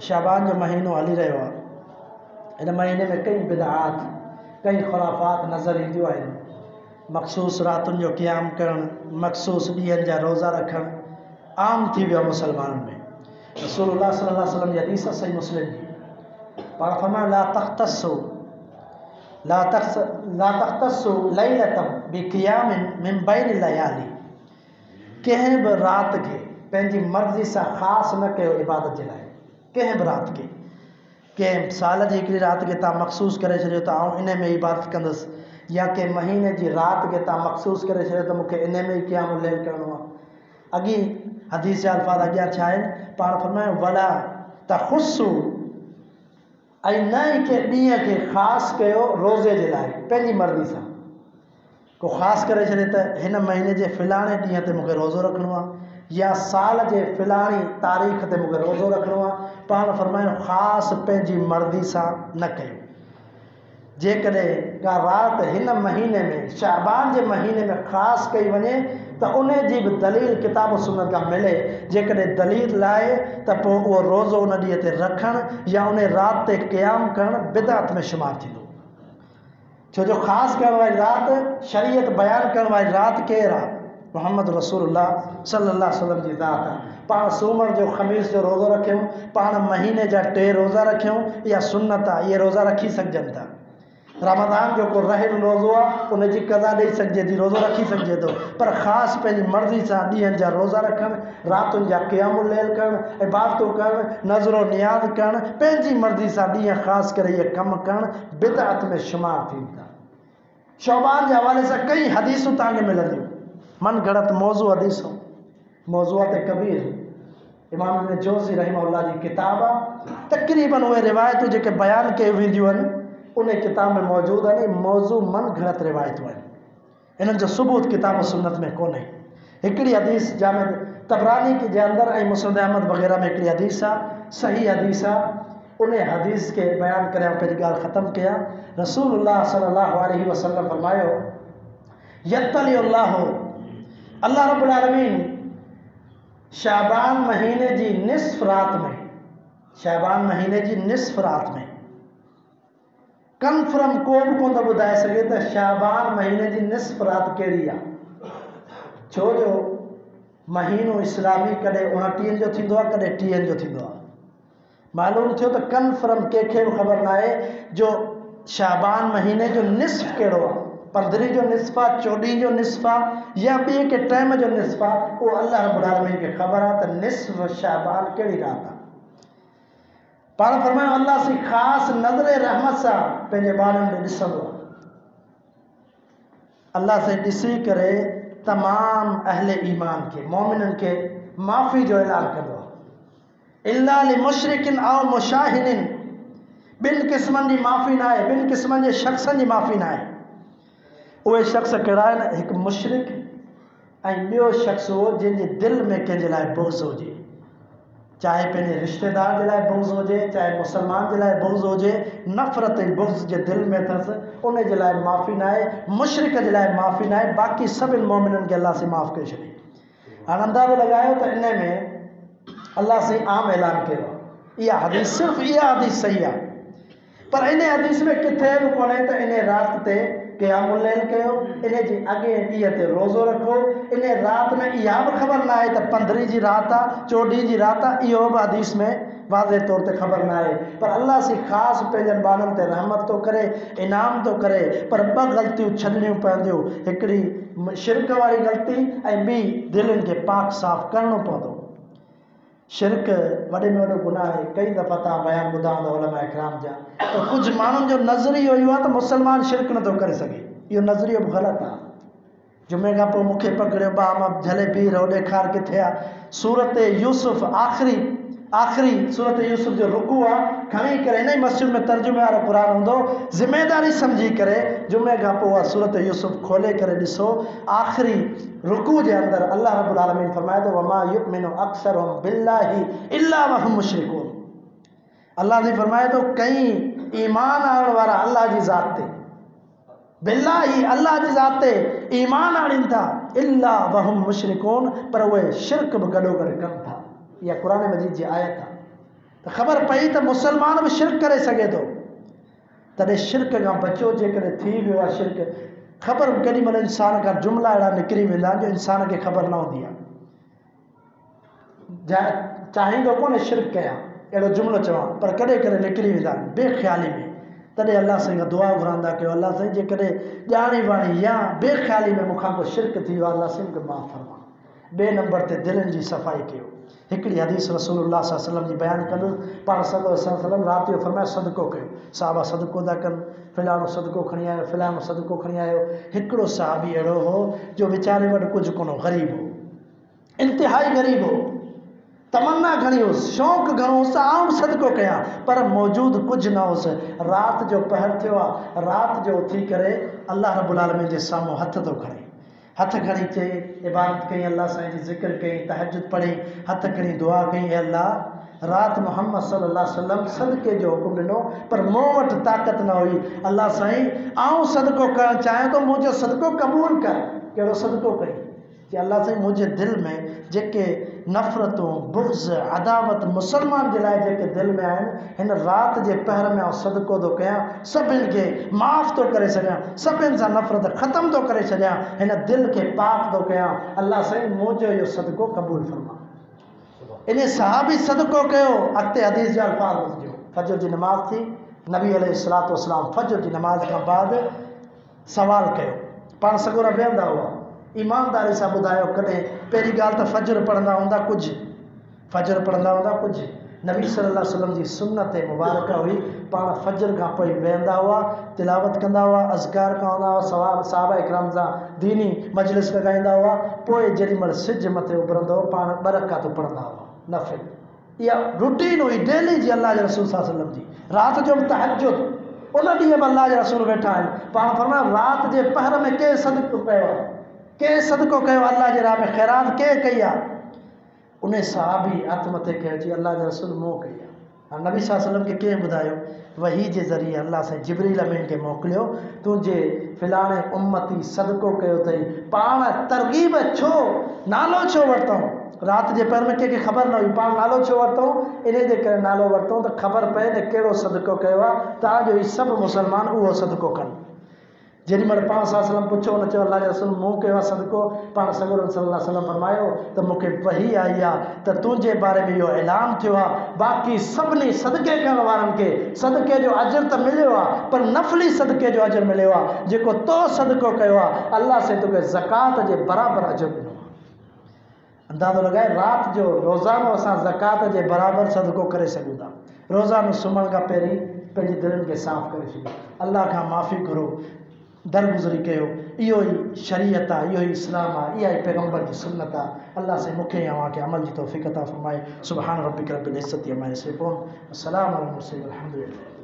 शाबान जो महीनो हली रहियो आहे। इन महीने में कई बिदआत कई ख़ुराफ़ात नज़र ईंदियूं आहिनि। मख़सूस रातुनि जो क़ियाम करणु, मख़सूस ॾींहंनि जा रोज़ा रखणु आम थी वियो मुसलमाननि में। रसूलुल्लाह सल्लल्लाहु अलैहि वसल्लम जी हदीस सही मुस्लिम जी पाण फरमायो ला तख़्तसु लैलतम बिक़ियामिन मिन बैनि लयाली। कंहिं बि राति खे पंहिंजी मर्ज़ी सां ख़ासि न कयो इबादत जे लाइ। कंहिं बि राति खे, कंहिं साल जी हिकिड़ी राति खे तव्हां मख़सूस करे छॾियो त आउं इन में इबादत कंदुसि, या कंहिं महीने जी राति खे तव्हां मख़सूस करे छॾियो त मूंखे इन में ई क़ियामुल लैल करिणो आहे। अॻी हदीस जा अल्फाज़ अॻियां छा आहिनि? पाण फरमायो वला तख़ुस्सु, ऐं न ई कंहिं ॾींहं खे ख़ासि कयो रोज़े जे लाइ पंहिंजी मर्ज़ी सां। को ख़ासि करे छॾे त हिन महीने जे फ़लाणे ॾींहं ते मूंखे रोज़ो रखिणो आहे, या साल जे फ़लाणी तारीख़ ते मूंखे रोज़ो रखिणो आहे। पाण फरमायो ख़ासि पंहिंजी मर्ज़ी सां न कयो। जेकॾहिं का राति हिन महीने में शाबान जे महीने में ख़ासि कई वञे त उन जी बि दलील किताब सुन्नत खां मिले। जेकॾहिं दलील लाहे त पोइ उहो रोज़ो उन ॾींहं ते रखणु या उन राति ते क़ियाम करणु बिदअत में शुमारु थींदो। छो जो ख़ासि करण वारी राति, शरीयत बयानु करण वारी राति केरु आहे? मुहम्मद रसूलुल्लाह सल्लल्लाहु अलैहि वसल्लम जी ज़ात आहे। पाण सूमर जो ख़मीस जो रोज़ो रखियूं, पाण महीने जा 2 रोज़ा रखियूं, इहा सुन्नत आहे, इहे रोज़ा रखी सघजनि था। रमज़ान जो को रहियल रोज़ो आहे उनजी क़ज़ा ॾेई सघिजे थी, रोज़ो रखी सघिजे थो। पर ख़ासि पंहिंजी मर्ज़ी सां ॾींहंनि जा रोज़ा रखणु, रातुनि जा क़ियामुल लैल करणु, इबादतूं करणु, नज़रो नियाज़ करणु, पंहिंजी मर्ज़ी सां ॾींहं ख़ासि करे इहे कमु करणु बिदअत में शुमारु थींदा। शौबान जे हवाले सां कई हदीसूं तव्हांखे मिलंदियूं, मन घड़त मौज़ू हदीसूं। मौज़ूआत कबीर इमाम इब्न जोज़ी रहमहुल्लाह जी किताब आहे। तक़रीबन उहे रिवायतूं जेके बयानु कयूं वेंदियूं आहिनि उन किताब में मौजूदु आहिनि। मौज़ू मन घड़त रिवायतूं आहिनि, इन्हनि जो सबूत किताब सुन्नत में कोन्हे। हिकिड़ी हदीस जामे तबरानी जे अंदरि ऐं मुस्नद अहमद वग़ैरह में हिकिड़ी हदीस आहे, सही हदीस आहे। उन हदीस खे बयानु करे पंहिंजी ॻाल्हि ख़तमु कयां। रसूलुल्लाह सल्लल्लाहु अलैहि वसल्लम फरमायो यत्तलिउल्लाहु, अल्लाह रब्बुल आलमीन शाबान महीने जी निस्फ़ रात में, शाबान महीने जी निस्फ़ रात में कंफर्म को बि कोन थो ॿुधाए सघे त शाबान महीने जी निस्फ़ रात कहिड़ी आहे। छो जो महीनो इस्लामी कॾहिं 29 जो थींदो आहे, कॾहिं 30 जो थींदो आहे। मालूम थियो त कंफर्म कंहिंखे बि ख़बर न आहे जो शाबान महीने जो निस्फ़ कहिड़ो आहे, 15 जो निस्फ़ आहे, 14 जो निस्फ़ आहे, या ॿिए के टाइम जो निस्फ़ आहे। उहो अल्लाह रब्बुल आलमीन खे ख़बर आहे त निस्फ़ शाबान कहिड़ी रात आहे। पाण फरमायो अल्लाह सी ख़ासि नज़र रहमत सां पंहिंजे ॿारनि खे ॾिसंदो आहे। अल्लाह से ॾिसी करे तमामु अहले ईमान खे, मोमिननि खे माफ़ी जो ऐलान कंदो आहे। इल्ला लिमुशरिकिन औ मुशाहिदिन, ॿिनि क़िस्मनि जी माफ़ी न आहे, ॿिनि क़िस्मनि जे शख़्सनि जी माफ़ी न आहे। उहे शख़्स कहिड़ा आहिनि? हिकु मुशरिक ऐं ॿियो शख़्स हो जंहिंजे दिलि में कंहिंजे लाइ बुग़्ज़ हुजे, चाहे पंहिंजे रिश्तेदार जे लाइ बुग़्ज़ हुजे, चाहे मुसलमान जे लाइ बुग़्ज़ हुजे, नफ़रत ऐं बुग़्ज़ जे दिलि में अथसि, उन जे लाइ माफ़ी न आहे। मुशरिक जे लाइ माफ़ी न आहे, बाक़ी सभिनि मोमिननि खे अल्लाह से माफ़ करे छॾे। हाणे अंदाज़ो लॻायो त इन में अल्लाह से आम ऐलान कयो आहे। इहा हदीस, सिर्फ़ु इहा हदीस सही आहे, पर इन हदीस में किथे बि कोन्हे त इन राति ते क़ियामुल लैल कयो, इन जे अॻे ॾींहं ते रोज़ो रखो। इन राति में इहा बि ख़बर न आहे त 15 जी राति आहे, 14 जी राति आहे, इहो बि हदीस में वाज़े तौर ते ख़बर न आहे। पर अल्लाह सी ख़ासि पंहिंजनि ॿारनि ते रहमत थो करे, इनाम थो करे। पर 2 ग़लतियूं छॾणियूं पवंदियूं, हिकिड़ी शिरक वारी ग़लती ऐं ॿी दिलनि खे पाक साफ़ करिणो पवंदो। शिरक वॾे में वॾो गुनाह आहे। कई दफ़ा तव्हां बयानु ॿुधा हूंदो उलमा इकराम जा, त कुझु माण्हुनि जो नज़रियो इहो आहे त मुसलमान शिरक नथो करे सघे। इहो नज़रियो बि ग़लति आहे। जुमे खां पोइ मूंखे पकड़ियो, मां झले बीह रहो, ॾेखार किथे आहे। सूरत यूसुफ आख़िरी सूरत यूसुफ जो रुकू आहे, खणी करे इन ई मस्जिद में तर्जुमे वारो क़ुर हूंदो, ज़िमेदारी सम्झी करे जुमे खां पोइ सूरत यूसुफ खोले करे ॾिसो। आख़िरी रुकू जे अंदरि अल्लाह रब्बुल आलमीन फरमाए थो वमा युमिनु अक्सरुहुम बिल्लाहि इल्ला वहुम मुशरिकून। अल्लाह जी फरमाए थो कई ईमान आणण वारा अल्लाह जी ज़ात ते, बिल्लाही अल्लाह जी ज़ात ते ईमान आणीनि था, इल्ला वहुम मुशरिकून, पर उहे शिरक बि गॾो गॾु कनि था। इहा क़ुर मजीद जी आयत आहे। तो ख़बर पई तो मुसलमान भी शिरक करे सके थो, तॾहिं शिरक खां बचो। जेकॾहिं थी वियो आहे शिरक, ख़बर केॾी महिल इंसान खां जुमिला अहिड़ा निकिरी वेंदा आहिनि जो इंसान खे ख़बर न हूंदी आहे। चाहींदो कोन्हे शिरक कयां, अहिड़ो जुमिलो चवां, पर कॾहिं कॾहिं निकिरी वेंदा आहिनि बेख़्याली में। तॾहिं अलाह साईं खां दुआ घुरंदा कयो, अलाह साईं जेकॾहिं ॼाणी वाणी या बेख़्याली में मूंखां को शिरक थी वियो आहे, अलाह साईं मूंखे माफ़ फरमा। ॿिए नंबर ते दिलनि जी सफ़ाई कयो। हिकिड़ी हदीस रसूलुल्लाह सल्लल्लाहु अलैहि वसल्लम जी बयानु कंदुसि, पाण सल्लल्लाहु अलैहि वसल्लम राति जो फरमायो सदको कयो। साहबा सदको था कनि, फ़िलाणो सदको खणी आयो, फ़िलाणो सदको खणी आयो। हिकिड़ो साहबी अहिड़ो हो जो वीचारे वटि कुझु कोन, ग़रीब हो, इंतिहाई ग़रीब हो, तमन्ना घणी हुअसि, शौक़ु घणो हुअसि, आउं सदको कयां, पर मौजूदु कुझु न हुअसि। राति जो पहर थियो आहे, राति जो उथी करे अलाह रब्बुल आलमीन जे साम्हूं हथ थो खणे, हथ खणी चई इबादत कई, अल्लाह साईं जी ज़िक्र कई, तहज्जुद पढ़ी, हथ खणी दुआ कई, अल्लाह राति मोहम्मद सल्लल्लाहु अलैहि वसल्लम सदके जो हुकुम ॾिनो, पर मूं वटि ताक़त न हुई। अल्लाह साईं आउं सदको करणु चाहियां थो, मुंहिंजो सदको क़बूल कर। कहिड़ो सदको कई? कि अल्लाह साईं मुंहिंजे दिलि में जेके नफ़रतूं, बुग़्ज़, अदावत मुसलमान जे लाइ जेके दिलि में आहिनि, हिन राति जे पहर में आउं सदको थो कयां, सभिनि खे माफ़ थो करे छॾियां, सभिनि सां नफ़रत ख़तमु थो करे छॾियां, हिन दिलि खे पाक थो कयां। अल्लाह साईं मुंहिंजो इहो सदको क़बूल फरमा। इन सहाबी सदको कयो। अॻिते हदीस जा अल्फाज़ ॿुधिजो। फजर जी नमाज़ थी, नबी अलैहिस्सलातु वस्सलाम फजर जी नमाज़ खां बाद सवाल कयो। पाण सगोरा वेहंदा हुआ, ईमानदारी सां ॿुधायो, कॾहिं पहिरीं ॻाल्हि त फजर पढ़ंदा हूंदा कुझु, फजर पढ़ंदा हूंदा कुझु, नबी सल्लल्लाहु अलैहि वसल्लम जी सुन्नत मुबारक हुई, पाण फजर खां पोइ वेहंदा हुआ, तिलावत कंदा हुआ, अज़कार कंदा हुआ, सहाबा इकराम सां दीनी मजलिस लॻाईंदा हुआ, पोइ जेॾी महिल सिज मथे उभरंदो हो पाण ॿ रकात पढ़ंदा हुआ नफ़िल। इहा रूटीन हुई डेली जी अल्लाह जे रसूल सल्लल्लाहु अलैहि वसल्लम जी। राति जो बि तहज्जुद, उन ॾींहं बि अल्लाह जे रसूल वेठा आहिनि, पाण फरमायो राति जे पहर में कंहिं सदको कयो आहे, कंहिं सदको कयो अल्लाह जे राह में, ख़ैरात कंहिं कई आहे? उन सहाबी हथ मथे कयो, जी अल्लाह जे रसूल मूं कई आहे। नबी सल्लल्लाहु अलैहि वसल्लम खे कंहिं ॿुधायो? वही जे ज़रिए अल्लाह साईं जिब्रील अमीन खे मोकिलियो, तुंहिंजे फिलाणे उम्मती सदको कयो अथई। पाण तरग़ीब छो, नालो छो वरितऊं? राति जे पहर में कंहिंखे ख़बर न हुई, पाण नालो छो वरितऊं? इन जे करे नालो वरितऊं त ख़बर पए न कहिड़ो सदको कयो आहे, तव्हांजो ही सभु मुसलमान उहो सदको कनि। जेॾी महिल पाण सल्लल्लाहु अलैहि वसल्लम पुछो, न चयो अल्लाह जे रसूल मूं कयो आहे सदको, पाण सगोरन सल्लल्लाहु अलैहि वसल्लम फरमायो त मूंखे वही आई आहे त तुंहिंजे बारे में इहो ऐलान थियो आहे, बाक़ी सभिनी सदके करण वारनि खे सदके जो अजर त मिलियो आहे, पर नफ़ली सदके जो अजर मिलियो आहे। जेको तो सदको कयो आहे, अल्लाह से तोखे ज़कात जे बराबरि अजर ॾिनो आहे। अंदाज़ो लॻाए, राति जो रोज़ानो असां ज़कात जे बराबरि सदको करे सघूं था। रोज़ानो सुम्हण खां पहिरीं पंहिंजी दिलनि खे साफ़ करे छॾियो, अल्लाह खां माफ़ी घुरो, दरगुज़री कयो। इहो ई शरीयत आहे, इहो ई इस्लाम आहे, इहा ई पैगम्बर जी सुन्नत आहे। अल्लाह से मूंखे ऐं अव्हांखे अमल जी तौफ़ीक़ अता फ़रमाए। सुब्हान रब्बिक रब्बिल इज़्ज़ति अम्मा यसिफ़ून, वस्सलामु अलल मुरसलीन, वल्हम्दुलिल्लाह।